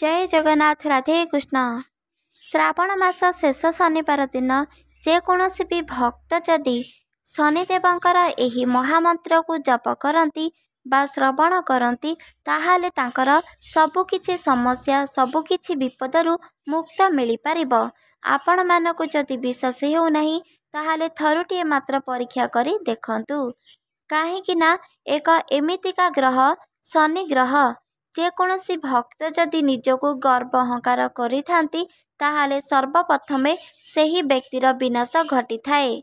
जय जगन्नाथ राधे कृष्ण। श्रावण मास शेष शनिवार दिन जेकोसी भी भक्त जदि शनिदेवंकर एही महामंत्र को जप करती बा श्रवण करती ताहाले तांकर सबुकिछि समस्या सबुकिछि विपदरु मुक्त मिल पारिब। आपण मानकु जदि विश्वास हेउ नाही ताहाले थरुटिए मात्र परीक्षा करी देखंतु। काहेकि ना एक एमितिका ग्रह शनि ग्रह जेकोसी भक्त जदि निजको गर्व अहंकार करिथांती ताहाले सर्वप्रथमे सेही व्यक्तिर विनाश घटी थाए।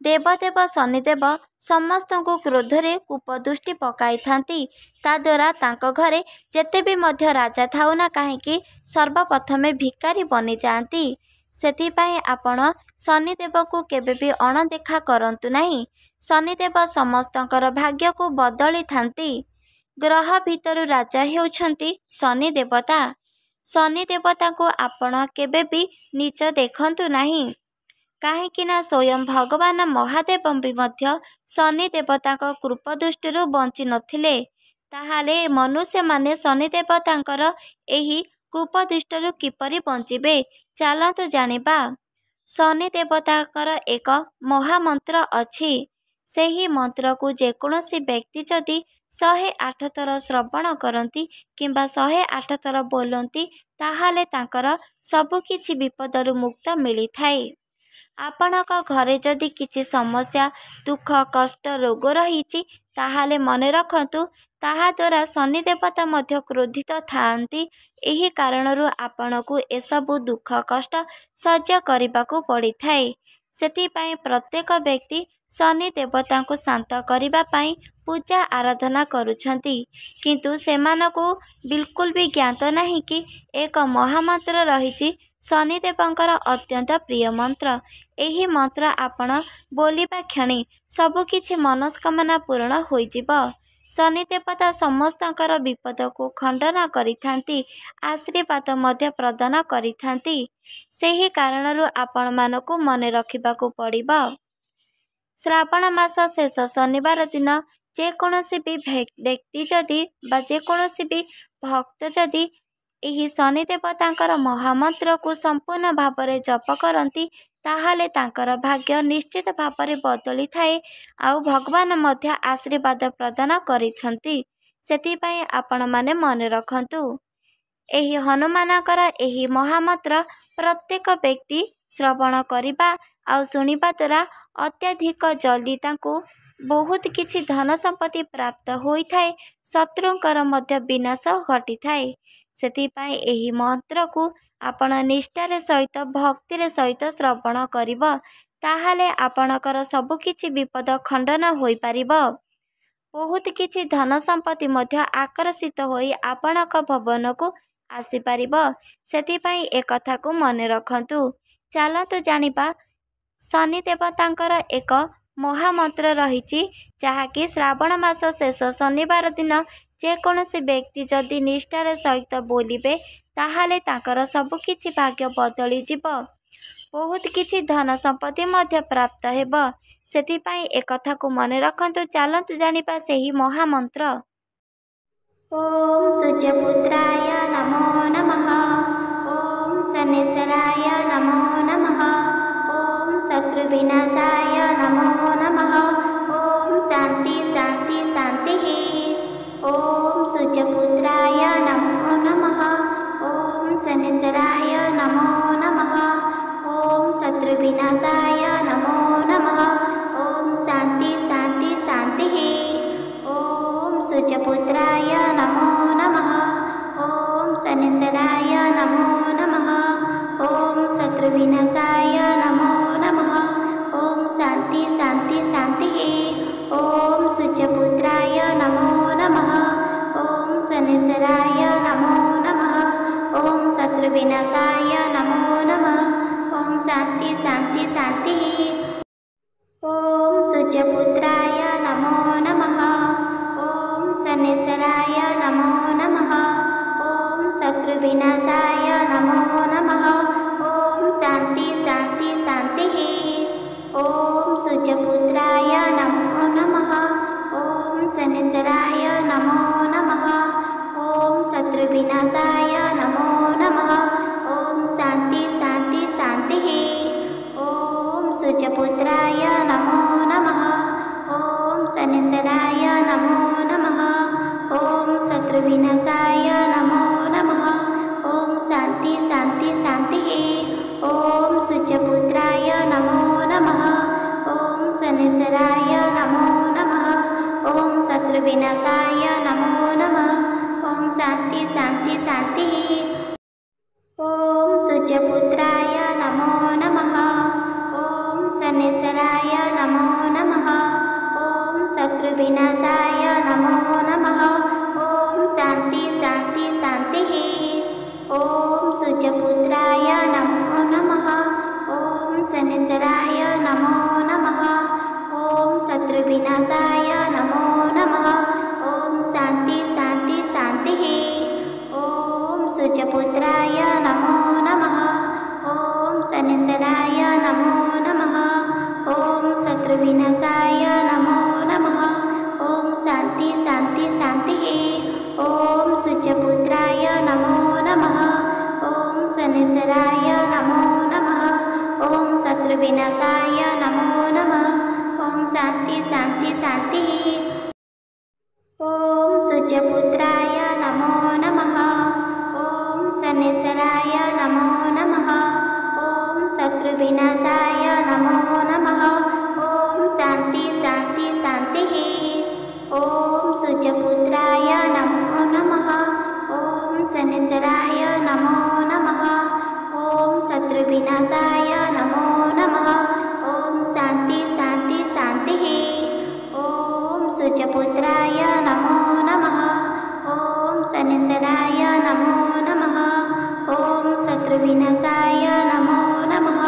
देवदेव शनिदेव समस्त को क्रोधरे कूपदृष्टि पकाई थांती ताद्वारा तांको घरे जेते भी मध्य राजा थाउना काहेकि सर्वप्रथमे भिकारी बनी जाती। सेथिपाई आपण शनिदेव को केबे भी अणदेखा करंतु नाही। शनिदेव समस्तंकर भाग्य को बदली थांती। ग्रह भितर राजा हेउछंती शनि देवता। शनि देवता को आपण केबे भी नीच देखंतु नाही काहेकि ना स्वयं भगवान महादेव भी मध्य शनि देवता को कृपा दृष्टि बंची नथिले। ताहाले मनुष्य माने शनि देवतांकर एही कृपा दृष्टि किपरि बंचिबे चलतु जानिबा। शनि देवतांकर एक महामंत्र अछि। सेही मंत्र को जेकोसी व्यक्ति जदि 108 थर श्रवण करती किंबा 108 थर बोलती ताहाले तांकर सबुकिछि विपदरु मुक्त मिली थाए। आपणक घरे जदि किछि समस्या दुख कष्ट रोग रही ताहाले मने रखंतु ताहा द्वारा शनि देवता मध्य क्रोधित थांती। एही कारणरु आपणकु एसबु दुख कष्ट सह्य करिबाकु पड़ी थाए। सेथिपाई प्रत्येक व्यक्ति शनि देवता को शांत करिबा पाई पूजा आराधना करुछंती किंतु सेमानकु बिल्कुल भी ज्ञात नहीं कि एक महामंत्र रही शनिदेवंकर अत्यंत प्रिय मंत्र। एही मंत्र आपण बोलिबा क्षणी सबुकिछि मनस्कामना पूर्ण होइजिब। शनि देवता समस्तंकर विपद को खंडन करिथांती आशीर्वाद मध्य प्रदान करिथांती। सेही कारणरु आपण मानकु मने रखिबाकु पड़िब। श्रावण मास शेष शनिवार दिन जेकोसी भी व्यक्ति जदि बा जेकोसी भी भक्त जदि एही शनि देवतांकर महामंत्र को संपूर्ण भावरे जप करती ताहाले तांकर भाग्य निश्चित भावरे बदली थाए। आउ भगवान मध्य आशीर्वाद प्रदान करिछंती। सेथिपाई आपण माने मने रखंतु एही हनुमानकर एही महामंत्र प्रत्येक व्यक्ति श्रवण करिबा आउ सुनिबा द्वारा अत्याधिक जल्दी तांको बहुत किछि धन संपत्ति प्राप्त होई थाए। शत्रुंकर मध्य विनाश घटी थाए। सेथिपाई एही मंत्र को आपण निष्ठार सहित भक्तिर सहित श्रवण करिब ताहाले आपणकर सबु किछि विपद खंडन होई पारिब। बहुत किछि धन संपत्ति मध्य आकर्षित होई आपणक भवन को आसी पारिब। सेथिपाई एक कथा को मने रखंतु। चलतु जानिबा शनि देवतांकर एक महामंत्र रही जहाँकि श्रावण मास शेष शनिवार दिन जेकोसी व्यक्ति जदि निष्ठार सहित बोलिबे ताहाले तांकर सबुकिछि भाग्य बदली जिब। बहुत किछि धन संपत्ति मध्य प्राप्त हेब। सेथिपाई एक कथा को मने रखंतु। चलतु जानिबा सेही महामंत्र। ओम सूर्यपुत्राय नमो नमः। ओम शनेश्वराय नमो नमः। ओम शत्रुविनाशाय नमो नमः। ओम शांति शांति शांति। ओम सूर्यपुत्राय नमो नमः। ओम शनेश्वराय नमो नमः। ओम शत्रुविनाशाय नमो नमः। ओम शांति शांति शांति। ओम सूर्यपुत्राय नमो नमः। ओम शनेश्वराय नमो नमः। ओम शत्रुविनाशाय नमो नमः। ओम शांति शांति शांति। ओम सूर्यपुत्राय नमो नमः। ओम शनेश्वराय नमो नमः। ओम शत्रुविनाशाय नमो नमः। ओम शांति शांति शांति। ओम सूर्यपुत्राय नमो नमः। ओम शनेश्वराय नमो नमः। ओम शत्रुविनाशाय नमो नमः। ओम शांति शांति शांति। ओम सूर्यपुत्राय नमो नमः। ओम शनेश्वराय नमो नमः। ओम शत्रुविनाशाय नमो सुजपुत्राय नमो नमः। ॐ शनेश्वराय नमो नमः। ॐ शत्रुविनाशाय नमो नमः। ॐ शान्ति शान्ति शान्तिः। ॐ सुजपुत्राय नमो नमः। ॐ शनेश्वराय नमो नमः। ॐ शत्रुविनाशाय नमो नमः। ॐ शान्ति शान्ति शान्तिः। ॐ सुजपुत्राय नमो नमः। ॐ शनेश्वराय नमो नमः। ॐ शत्रुविनाशाय नमो नमः। ॐ शान्ति शान्ति शान्तिः। ॐ सुजपुत्राय नमो नमः। ॐ शनेश्वराय नमो नमः। ॐ शत्रुविनाशाय नमो नमः। ॐ शान्ति शान्ति शान्तिः। ॐ सुजपुत्राय नमो नमः। ॐ शनेश्वराय नमो नमः। ॐ शत्रुविनाशाय नमो नमः। ॐ शान्ति शान्ति शान्तिः। ॐ सुजपुत्राय नमो नमः। ॐ शनेश्वराय नमो नमः। ॐ शत्रुविनाशाय नमो नमः। ॐ शान्ति शान्ति शान्तिः। ॐ सुजपुत्राय नमो नमः। ॐ शनेश्वराय नमो नमः। ॐ शत्रुविनाशाय नमो नमः। ॐ शान्ति शान्ति शान्तिः। ॐ सुजपुत्राय नमो नमः। ॐ शनेश्वराय नमो नमः। ॐ शत्रुविनाशाय नमो नमः। ॐ शान्ति शान्ति शान्तिः। ॐ सुजपुत्राय नमो नमः। ॐ शनेश्वराय नमो नमः। ॐ शत्रुविनाशाय नमो नमः।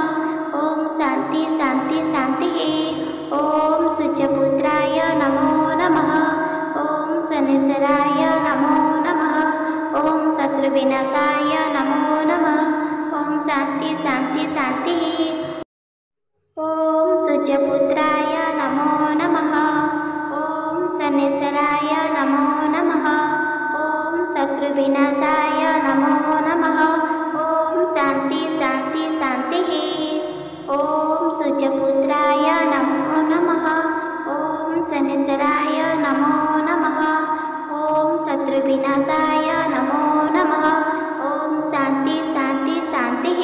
ॐ शान्ति शान्ति शान्तिः। ॐ सुजपुत्राय नमो नमः। ॐ शनेश्वराय नमो नमः। ॐ शत्रुविनाशाय नमो नमः। ॐ शान्ति शान्ति शान्तिः। ॐ सुजपुत्राय नमो नमः। ॐ शनेश्वराय नमो नमः। ॐ शत्रुविनाशाय नमो नमः। ॐ शान्ति शान्ति शान्तिः। ॐ सुजपुत्राय नमो नमः। ॐ शनेश्वराय नमो नमः। ॐ शत्रुविनाशाय नमो नमः। ॐ शान्ति शान्ति शान्तिः।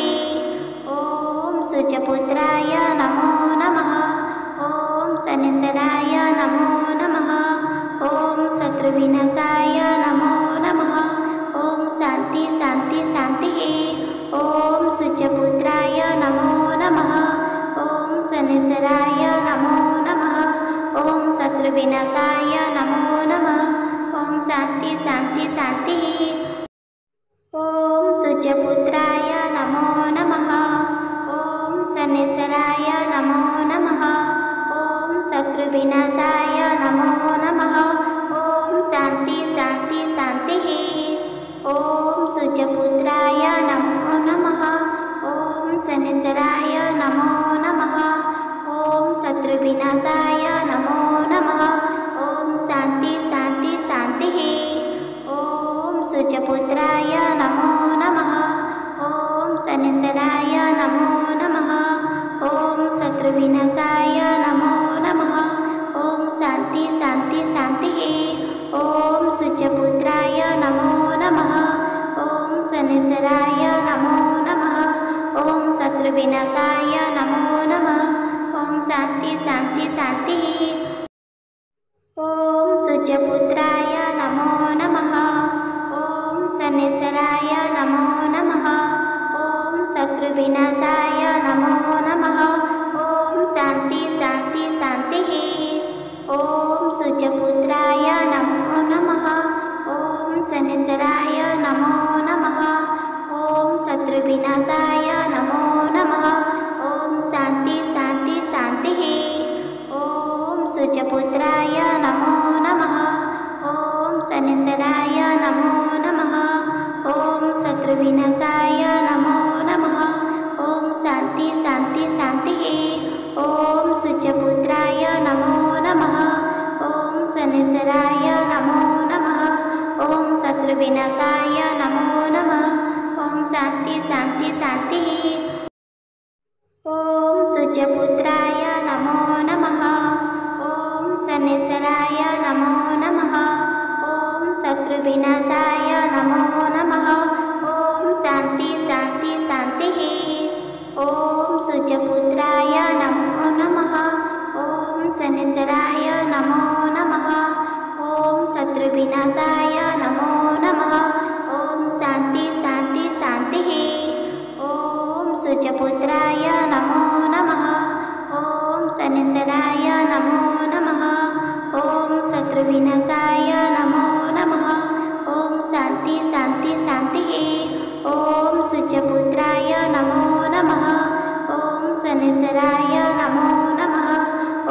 ॐ सुजपुत्राय नमो नमः। ॐ शनेश्वराय नमो नमः। ॐ शत्रुविनाशाय नमो नमः। ॐ शान्ति शान्ति शान्तिः। ॐ सुजपुत्राय नमो नमः। ॐ शनेश्वराय नमो नमः। ॐ शत्रुविनाशाय नमो नमः। ॐ शान्ति शान्ति शान्तिः। ॐ सुजपुत्राय नमो नमः। ॐ शनेश्वराय नमो नमः। ॐ शत्रुविनाशाय नमो नमः। ॐ शान्ति शान्ति शान्तिः। ॐ सुजपुत्राय नमो नमः। ॐ शनेश्वराय नमो नमः। ॐ शत्रुविनाशाय नमो नमः। ॐ शान्ति शान्ति शान्तिः। ॐ सुजपुत्राय नमो नमः। ॐ शनेश्वराय नमो नमः। ॐ शत्रुविनाशाय नमो नमः। ॐ शान्ति शान्ति शान्तिः। ॐ सुजपुत्राय नमो नमः। ॐ शनेश्वराय नमो नमः। ॐ शत्रुविनाशाय नमो नमः। ॐ शान्ति शान्ति शान्तिः। ॐ सुजपुत्राय नमो नमः। ॐ शनेश्वराय नमो नमः। ॐ शत्रुविनाशाय नमो नमः। ॐ शान्ति शान्ति शान्तिः। ॐ सुजपुत्राय नमो नमः। ॐ शनेश्वराय नमो नमः। ॐ शत्रुविनाशाय नमो नमः। ॐ शान्ति शान्ति शान्तिः। ॐ सुजपुत्राय नमो नमः। ॐ शनेश्वराय नमो नमः। ॐ शत्रुविनाशाय नमो नमः। ॐ शान्ति शान्ति शान्तिः। ॐ सुजपुत्राय नमो नमः। ॐ शनेश्वराय नमो नमः। ॐ शत्रुविनाशाय नमो नमः। ॐ शान्ति शान्ति शान्तिः। ॐ सूर्यपुत्राय नमो नमः। ॐ शनैश्चराय नमो नमः। ॐ शत्रुविनाशाय नमो नमः। ॐ शान्ति शान्ति शान्तिः। ॐ सूर्यपुत्राय नमो नमः। ॐ शनैश्चराय नमो नमः। ॐ शत्रुविनाशाय नमो नमः। ॐ शान्ति शान्ति शान्तिः। ॐ सूर्यपुत्राय नमो नमः। ॐ शनैश्चराय नमो नमः। ॐ शत्रुविनाशाय नमो नमः। ॐ शान्ति शान्ति शान्तिः। ॐ सूर्यपुत्राय नमो नमः। ॐ शनैश्चराय नमो नमः।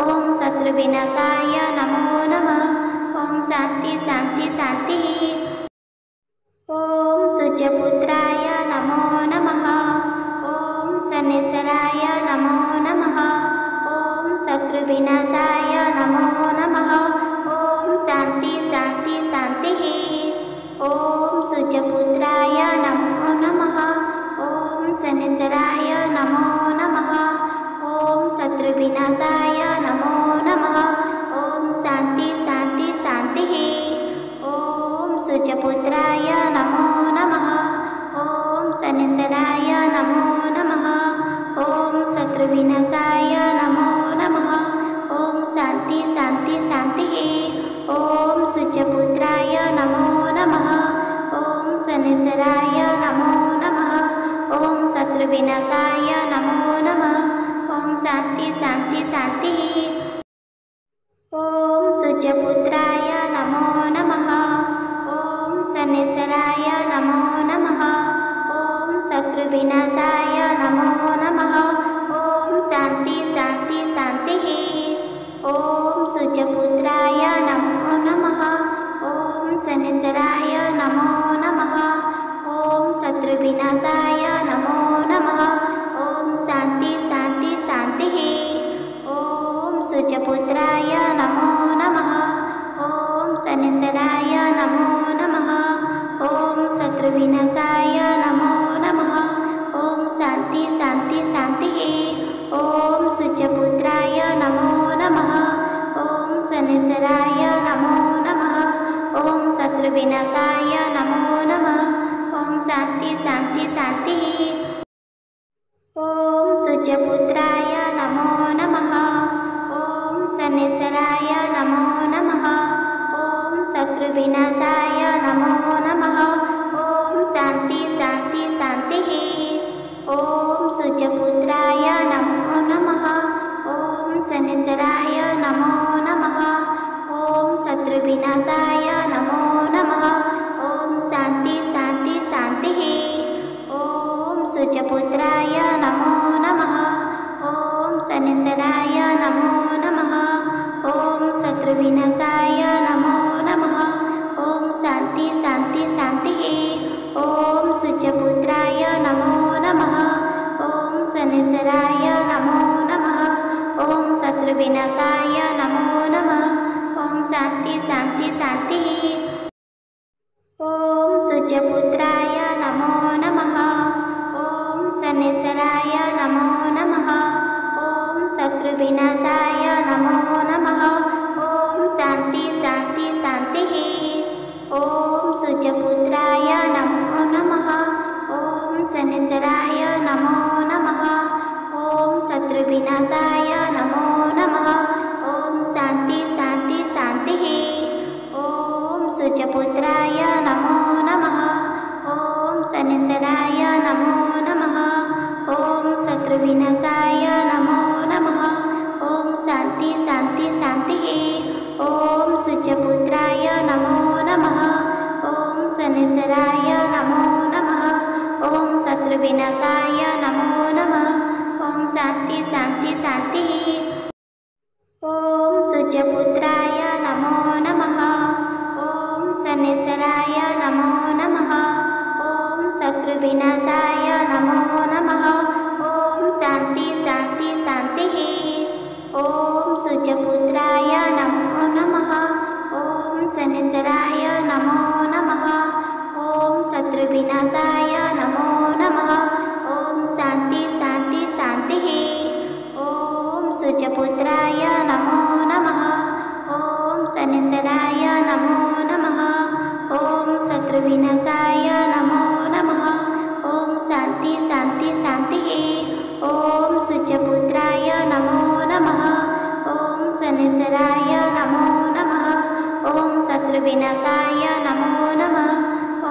ॐ शत्रुविनाशाय नमो नमः। ॐ शान्ति शान्ति शान्तिः। ॐ सूर्यपुत्राय नमो नमः। ॐ शनैश्चराय नमो नमः। ॐ शत्रुविनाशाय नमो नमः। ॐ शान्ति शान्ति शान्तिः। ॐ सूर्यपुत्राय नमो नमः। ॐ शनैश्चराय नमो नमः। ॐ शत्रुविनाशाय नमो नमः। ॐ शान्ति शान्ति शान्तिः। ॐ सूर्यपुत्राय नमो नमः। ॐ शनैश्चराय नमो नमः। ॐ शत्रुविनाशाय नमो नमः। ॐ शान्ति शान्ति शान्तिः। ॐ सूर्यपुत्राय नमो नमः। ॐ शनैश्चराय नमो नमः। ॐ शत्रुविनाशाय नमो नमः। ॐ शान्ति शान्ति शान्तिः। ॐ सूर्यपुत्राय नमो नमः। ॐ शनैश्चराय नमो नमः। ॐ शत्रुविनाशाय नमो नमः। ॐ शान्ति शान्ति शान्तिः। ॐ सूर्यपुत्राय नमो नमः। ॐ शनैश्चराय नमो नमः। ॐ शत्रुविनाशाय नमो नमः। ॐ शान्ति शान्ति शान्तिः। ॐ सूर्यपुत्राय नमो नमः। ॐ शनैश्चराय नमो नमः। ॐ शत्रुविनाशाय नमो नमः। ॐ शान्ति शान्ति शान्तिः। ॐ सूर्यपुत्राय नमो नमः। ॐ शनैश्चराय नमो नमः। ॐ शत्रुविनाशाय नमो नमः। ॐ शान्ति शान्ति शान्तिः। ॐ सूर्यपुत्राय नमो नमः। ॐ शनैश्चराय नमो नमः। ॐ शत्रुविनाशाय नमो नमः। ॐ शान्ति शान्ति शान्तिः। ॐ सूर्यपुत्राय नमो नमः। ॐ शनैश्चराय नमो नमः। ॐ शत्रुविनाशाय नमो नमः। ॐ शान्ति शान्ति शान्तिः। ॐ सूर्यपुत्राय नमो नमः। ॐ शनैश्चराय नमो नमः। ॐ शत्रुविनाशाय नमो नमः। ॐ शान्ति शान्ति शान्तिः। ॐ सूर्यपुत्राय नमो नमः। ॐ शनैश्चराय नमो नमः। ॐ शत्रुविनाशाय नमो नमः। ॐ शान्ति शान्ति शान्तिः। ॐ सूर्यपुत्राय नमो नमः। ॐ शनैश्चराय नमो नमः। ॐ शत्रुविनाशाय नमो नमः। ॐ शान्ति शान्ति शान्तिः। ॐ सूर्यपुत्राय नमो नमः। ॐ शनैश्चराय नमो नमः। ॐ शत्रुविनाशाय नमो नमः। ॐ शान्ति शान्ति शान्तिः। ॐ सूर्यपुत्राय नमो नमः। ॐ शनैश्चराय नमो नमः। ॐ शत्रुविनाशाय नमो नमः। ॐ शान्ति शान्ति शान्तिः। ॐ सूर्यपुत्राय नमो नमः। ॐ शनैश्चराय नमो नमः। ॐ शत्रुविनाशाय नमो नमः। ॐ शान्ति शान्ति शान्तिः। ॐ सूर्यपुत्राय नमो नमः। ॐ शनैश्चराय नमो नमः। ॐ शत्रुविनाशाय नमो नमः। ॐ शान्ति शान्ति शान्तिः। ॐ सूर्यपुत्राय नमो नमः। ॐ शनैश्चराय नमो नमः। ॐ शत्रुविनाशाय नमो नमः। ॐ शान्ति शान्ति शान्तिः। ॐ सूर्यपुत्राय नमो नमः। ॐ शनेश्वराय नमो नमः। ॐ शत्रुविनाशाय नमो नमः। ॐ शान्ति शान्ति शान्तिः। ॐ सूर्यपुत्राय नमो नमः। ॐ शनेश्वराय नमो नमः। ॐ शत्रुविनाशाय नमो नमः।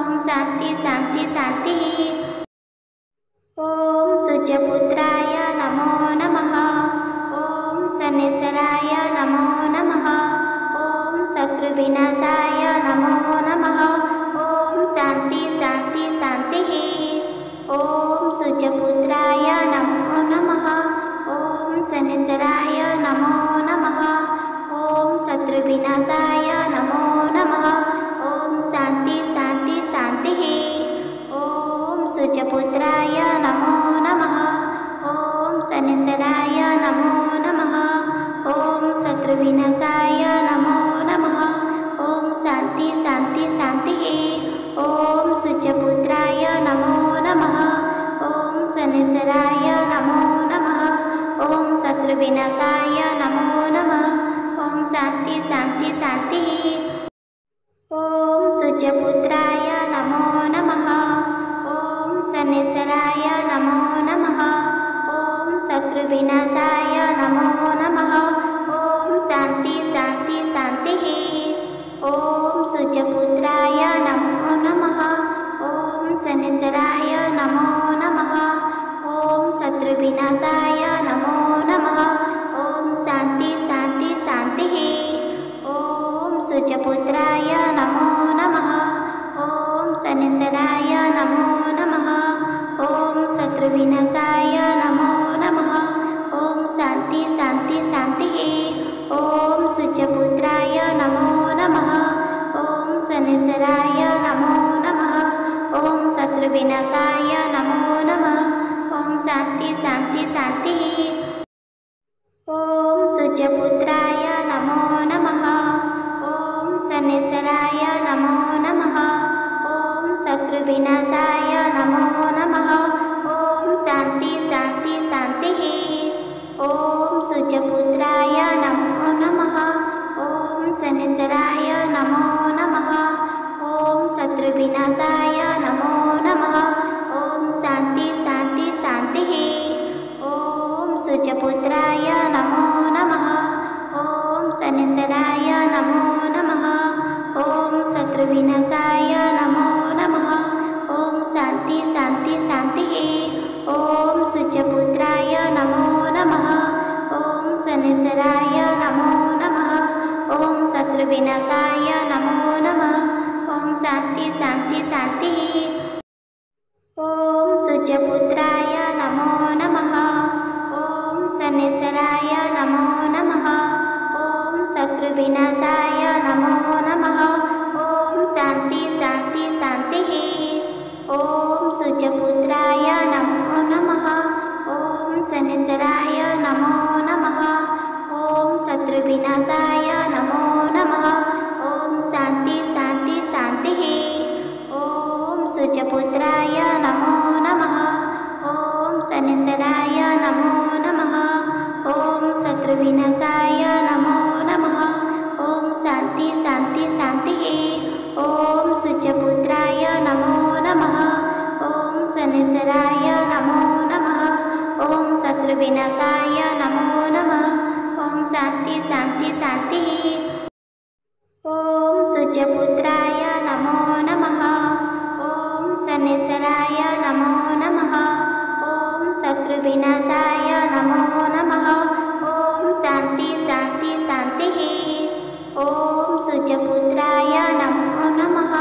ॐ शान्ति शान्ति शान्तिः। ॐ सूर्यपुत्राय नमो नमः। ॐ शनेश्वराय नमो नमः। ॐ शत्रुविनाशाय नमो नमः। ॐ शान्ति शान्ति शान्तिः। ॐ सूर्यपुत्राय नमो नमः। ॐ शनेश्वराय नमो नमः। ॐ शत्रुविनाशाय नमो नमः। ॐ शान्ति शान्ति शान्तिः। ॐ सूर्यपुत्राय नमो नमः। ॐ शनेश्वराय नमो नमः। ॐ शत्रुविनाशाय नमो नमः। ॐ शान्ति शान्ति शान्तिः। ॐ सूर्यपुत्राय नमो नमः। ॐ शनेश्वराय नमो नमः। ॐ शत्रुविनाशाय नमो नमः। ॐ शान्ति शान्ति शान्तिः। ॐ सूर्यपुत्राय नमो नमः। ॐ शनेश्वराय नमो नमः। ॐ शत्रुविनाशाय नमो नमः। ॐ शान्ति शान्ति शान्तिः। ॐ सूर्यपुत्राय नमो नमः। ॐ शनेश्वराय नमो नमः। ॐ शत्रुविनाशाय नमो नमः। ॐ शान्ति शान्ति शान्तिः। ॐ सूर्यपुत्राय नमो नमः। ॐ शनेश्वराय नमो नमः। ॐ शत्रुविनाशाय नमो नमः। ॐ शान्ति शान्ति शान्तिः। ॐ सूर्यपुत्राय नमो नमः। ॐ शनेश्वराय नमो नमः। ॐ शत्रुविनाशाय नमो नमः। ॐ शान्ति शान्ति शान्तिः। ॐ सूर्यपुत्राय नमो नमः। ॐ शनेश्वराय नमो नमः। ॐ शत्रुविनाशाय नमो नमः। ॐ शान्ति शान्ति शान्तिः। ॐ सूर्यपुत्राय नमो नमः। ॐ शनेश्वराय नमो नमः। ॐ शत्रुविनाशाय नमो नमः। ॐ शान्ति शान्ति शान्तिः। ॐ सूर्यपुत्राय नमो नमः। ॐ शनेश्वराय नमो नमः। ॐ शत्रुविनाशाय नमो नमः। ॐ शान्ति शान्ति शान्तिः। ॐ सूर्यपुत्राय नमो नमः। ॐ शनेश्वराय नमो नमः। ॐ शत्रुविनाशाय नमो नमः। ॐ शान्ति शान्ति शान्तिः। ॐ सूर्यपुत्राय नमो नमः। ॐ शनेश्वराय नमो नमः। ॐ शत्रुविनाशाय नमो नमः। ॐ शान्ति शान्ति शान्तिः। ॐ सूर्यपुत्राय नमो नमः। ॐ शनेश्वराय नमो नमः। ॐ शत्रुविनाशाय नमो नमः। ॐ शान्ति शान्ति शान्तिः। ॐ सूर्यपुत्राय नमो नमः। ॐ शनेश्वराय नमो नमः। ॐ शत्रुविनाशाय नमो नमः। ॐ शान्ति शान्ति शान्तिः। ॐ सूर्यपुत्राय नमो नमः। ॐ शनेश्वराय नमो नमः। ॐ शत्रुविनाशाय नमो नमः। ॐ शान्ति शान्ति शान्तिः। ॐ सूर्यपुत्राय नमो नमः। ॐ शनेश्वराय नमो नमः। ॐ शत्रुविनाशाय नमो नमः। ॐ शान्ति शान्ति शान्तिः। ॐ सूर्यपुत्राय नमो नमः।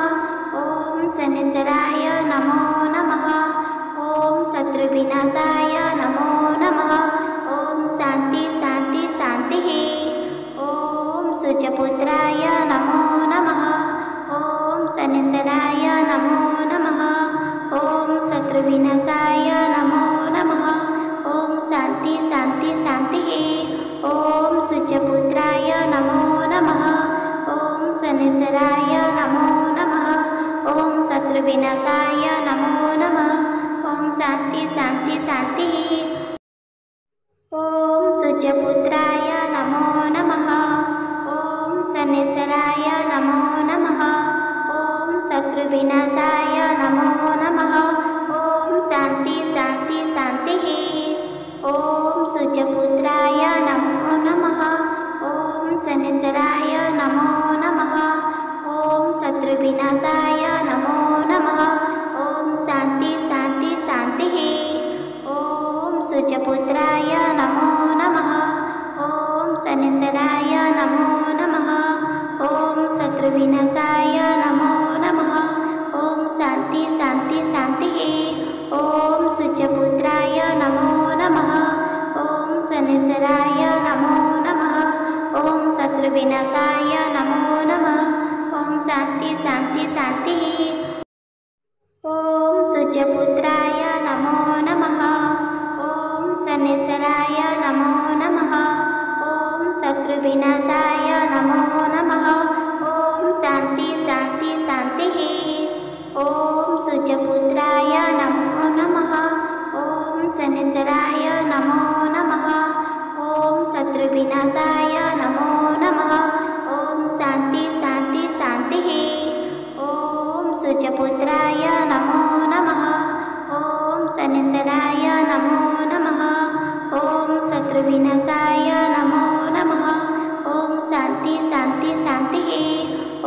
ॐ शनेश्वराय नमो नमः। ॐ शत्रुविनाशाय नमो नमः। ॐ शान्ति शान्ति शान्तिः। ॐ सूर्यपुत्राय नमो नमः। ॐ शनेश्वराय नमो नमः। ॐ शत्रुविनाशाय नमो नमः। ॐ शान्ति शान्ति शान्तिः। ॐ सूर्यपुत्राय नमो नमः। ॐ शनेश्वराय नमो नमः। ॐ शत्रुविनाशाय नमो नमः। ॐ शान्ति शान्ति शान्तिः। ॐ सूर्यपुत्राय नमो नमः। ॐ शनैश्चराय नमो नमः। ॐ शत्रुविनाशाय नमो नमः। ॐ शान्ति शान्ति शान्तिः। ॐ सूर्यपुत्राय नमो नमः। ॐ शनैश्चराय नमो नमः। ॐ शत्रुविनाशाय नमो नमः। ॐ शान्ति शान्ति शान्तिः। ॐ सूर्यपुत्राय नमो नमः। ॐ शनैश्चराय नमो नमः। ॐ शत्रुविनाशाय नमो नमः। ॐ शान्ति शान्ति शान्तिः। ॐ सूर्यपुत्राय नमो नमः। ॐ शनैश्चराय नमो नमः। ॐ शत्रुविनाशाय नमो नमः। ॐ शान्ति शान्ति शान्तिः। ॐ सूर्यपुत्राय नमो नमः। ॐ शनैश्चराय नमो नमः। ॐ शत्रुविनाशाय नमो नमः। ॐ शान्ति शान्ति शान्तिः। ॐ सूर्यपुत्राय नमो नमः। ॐ शनैश्चराय नमो नमः। ॐ शत्रुविनाशाय नमो नमः। ॐ शान्ति शान्ति शान्तिः। ॐ सूर्यपुत्राय नमो नमः। ॐ शनैश्चराय नमो नमः। ॐ शत्रुविनाशाय नमो नमः। ॐ शान्ति शान्ति शान्तिः।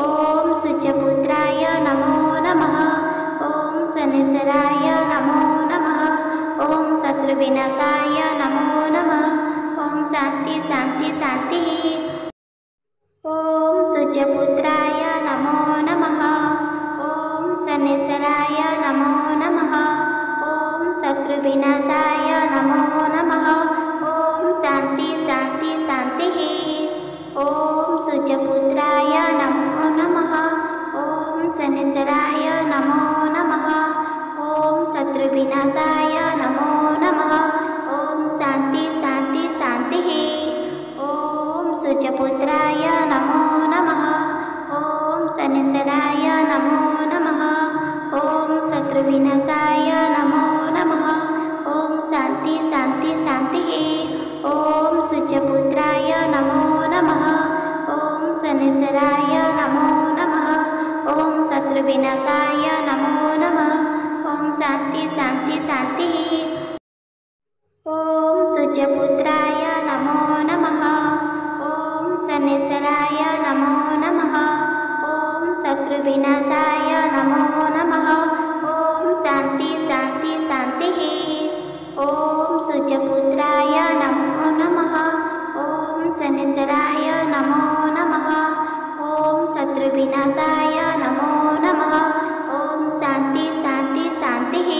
ॐ सूर्यपुत्राय नमो नमः। ॐ शनैश्चराय नमो नमः। ॐ शत्रुविनाशाय नमो नमः। ॐ शान्ति शान्ति शान्तिः। ॐ सूर्यपुत्राय नमो नमः। ॐ शनैश्चराय नमो नमः। ॐ शत्रुविनाशाय नमो नमः। ॐ शान्ति शान्ति शान्तिः। ॐ सूर्यपुत्राय नमो नमः। ॐ शनैश्चराय नमो नमः। ॐ शत्रुविनाशाय नमो नमः। ॐ शान्ति शान्ति शान्तिः। ॐ सूर्यपुत्राय नमो नमः। ॐ शनैश्चराय नमो नमः। ॐ शत्रुविनाशाय नमो नमः। ॐ शान्ति शान्ति शान्तिः। ॐ सूर्यपुत्राय नमो नमः। ॐ शनैश्चराय नमो नमः। ॐ शत्रुविनाशाय नमो नमः। ॐ शान्ति शान्ति शान्तिः। ॐ सूर्यपुत्राय नमो नमः। ॐ शनैश्चराय नमो नमः। ॐ शत्रुविनाशाय नमो नमः। ॐ शान्ति शान्ति शान्तिः। ॐ सूर्यपुत्राय नमो नमः। ॐ शनैश्चराय नमो नमः। ॐ शत्रुविनाशाय नमो नमः। ॐ शान्ति शान्ति शान्तिः।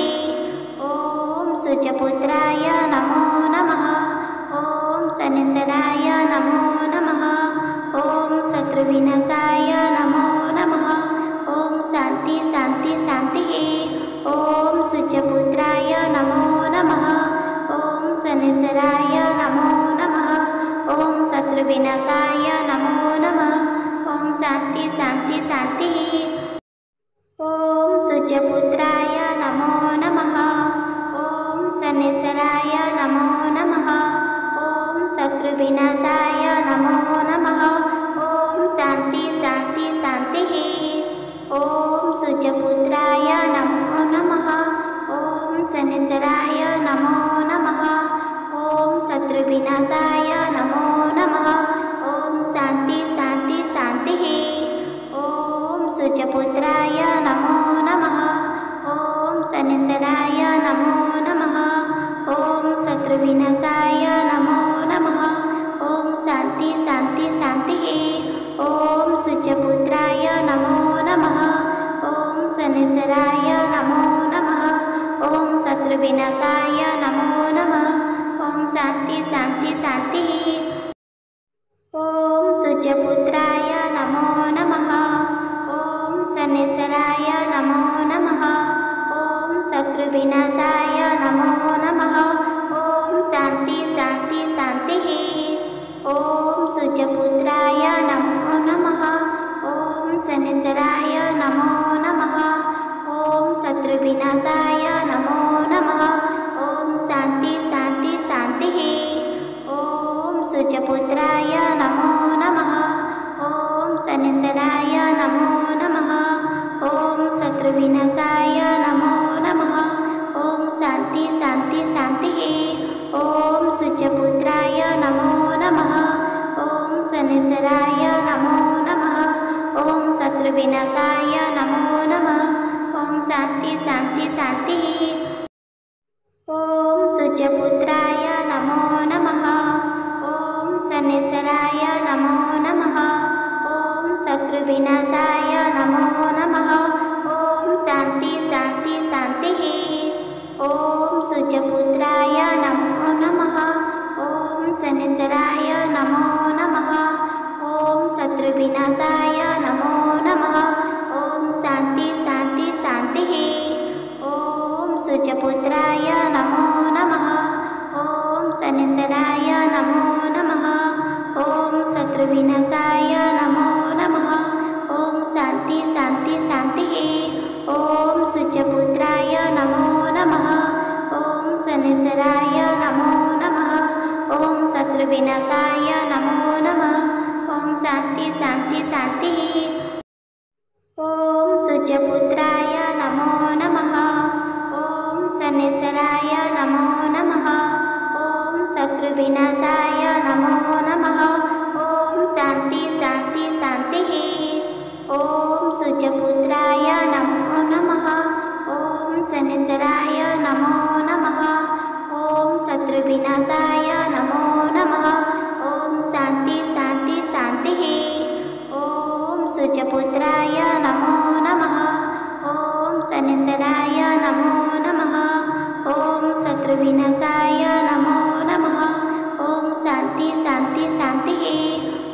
ॐ सूर्यपुत्राय नमो नमः। ॐ शनैश्चराय नमो नमः। ॐ शत्रुविनाशाय नमो नमः। ॐ शान्ति शान्ति शान्तिः। ॐ सूर्यपुत्राय नमो नमः। ॐ शनैश्चराय नमो नमः। ॐ शत्रुविनाशाय नमो नमः। ॐ शान्ति शान्ति शान्तिः। ॐ सूर्यपुत्राय नमो नमः। ॐ शनैश्चराय नमो नमः। ॐ शत्रुविनाशाय नमो नमः। ॐ शान्ति शान्ति शान्तिः। ॐ सूर्यपुत्राय नमो नमः। ॐ शनैश्चराय नमो नमः। ॐ शत्रुविनाशाय नमो नमः। ॐ शान्ति शान्ति शान्तिः। ॐ सूर्यपुत्राय नमो नमः। ॐ शनैश्चराय नमो नमः। ॐ शत्रुविनाशाय नमो नमः। ॐ शान्ति शान्ति शान्तिः। ॐ सूर्यपुत्राय नमो नमः। ॐ शनैश्चराय नमो नमः। ॐ शत्रुविनाशाय नमो नमः। ॐ शान्ति शान्ति शान्तिः। ॐ सूर्यपुत्राय नमो नमः। ॐ शनैश्चराय नमो नमः। ॐ शत्रुविनाशाय नमो नमः। ॐ शान्ति शान्ति शान्तिः। ॐ सूर्यपुत्राय नमो नमः। ॐ शनैश्चराय नमो नमः। ॐ शत्रुविनाशाय नमो नमः। ॐ शान्ति शान्ति शान्तिः। ॐ सूर्यपुत्राय सूर्यपुत्राय नमो नमः। ॐ शनैश्चराय नमो नमः। ॐ शत्रुविनाशाय नमो नमः। ॐ शान्ति शान्ति शान्तिः। ॐ सूर्यपुत्राय नमो नमः। ॐ शनैश्चराय नमो नमः। ॐ शत्रुविनाशाय नमो नमः। ॐ शान्ति शान्ति शान्तिः। ॐ सूर्यपुत्राय नमो नमः। ॐ शनैश्चराय नमो नमः। ॐ शत्रुविनाशाय नमो नमः। ॐ शान्ति शान्ति शान्तिः। ॐ सूर्यपुत्राय नमो नमः। ॐ शनैश्चराय नमो नमः। ॐ शत्रुविनाशाय नमो नमः। ॐ शान्ति शान्ति शान्तिः। ॐ सूर्यपुत्राय नमो नमः। ॐ शनैश्चराय नमो नमः। ॐ शत्रुविनाशाय नमो नमः। ॐ शान्ति शान्ति शान्तिः। ॐ सूर्यपुत्राय नमो नमः। ॐ शनैश्चराय नमो नमः। ॐ शत्रुविनाशाय नमो नमः। ॐ शान्ति शान्ति शान्तिः। ॐ सूर्यपुत्राय नमो नमः। ॐ शनैश्चराय नमो नमः। ॐ शत्रुविनाशाय नमो नमः। ॐ शान्ति शान्ति शान्तिः। ॐ सूर्यपुत्राय नमो नमः। ॐ शनैश्चराय नमो नमः। ॐ शत्रुविनाशाय नमो नमः। ॐ शान्ति शान्ति शान्तिः। ॐ सूर्यपुत्राय नमो नमः। ॐ शनैश्चराय नमो नमः। ॐ शत्रुविनाशाय नमो नमः। ॐ शान्ति शान्ति शान्तिः।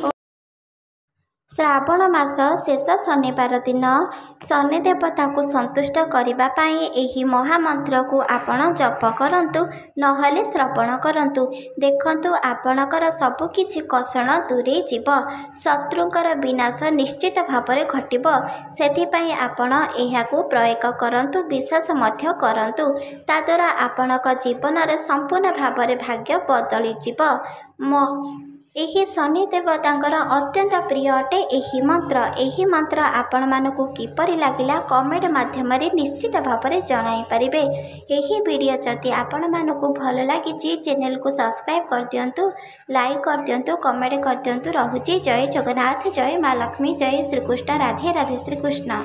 श्रावण मास शेष शनिवार दिन शनि देवता को संतुष्ट करने यही महामंत्र को आपण जप करंतु नहले श्रवण करंतु। देखंतु आपणकर सबकि कषण दूरे जीव, शत्रुंकर विनाश निश्चित भाव घटिब। सेथिपाई आपण एहाकु प्रयोग करंतु, विश्वास मध्य करंतु। ताद्वारा आपणक जीवन रे संपूर्ण भाव भाग्य बदली जीव। एही शनि देवतांकर अत्यंत प्रिय अटे एही मंत्र आपण मानकु किपरि लागिला कमेंट माध्यम निश्चित भाव में जणाई पारिबे। एही वीडियो जदि आपण मानकु भल लागिछि चैनल को सब्सक्राइब कर दियंतु, लाइक कर दियंतु, कमेंट कर दियंतु। रहुछि जय जगन्नाथ, जय माँ लक्ष्मी, जय श्रीकृष्ण, राधे राधे श्रीकृष्ण।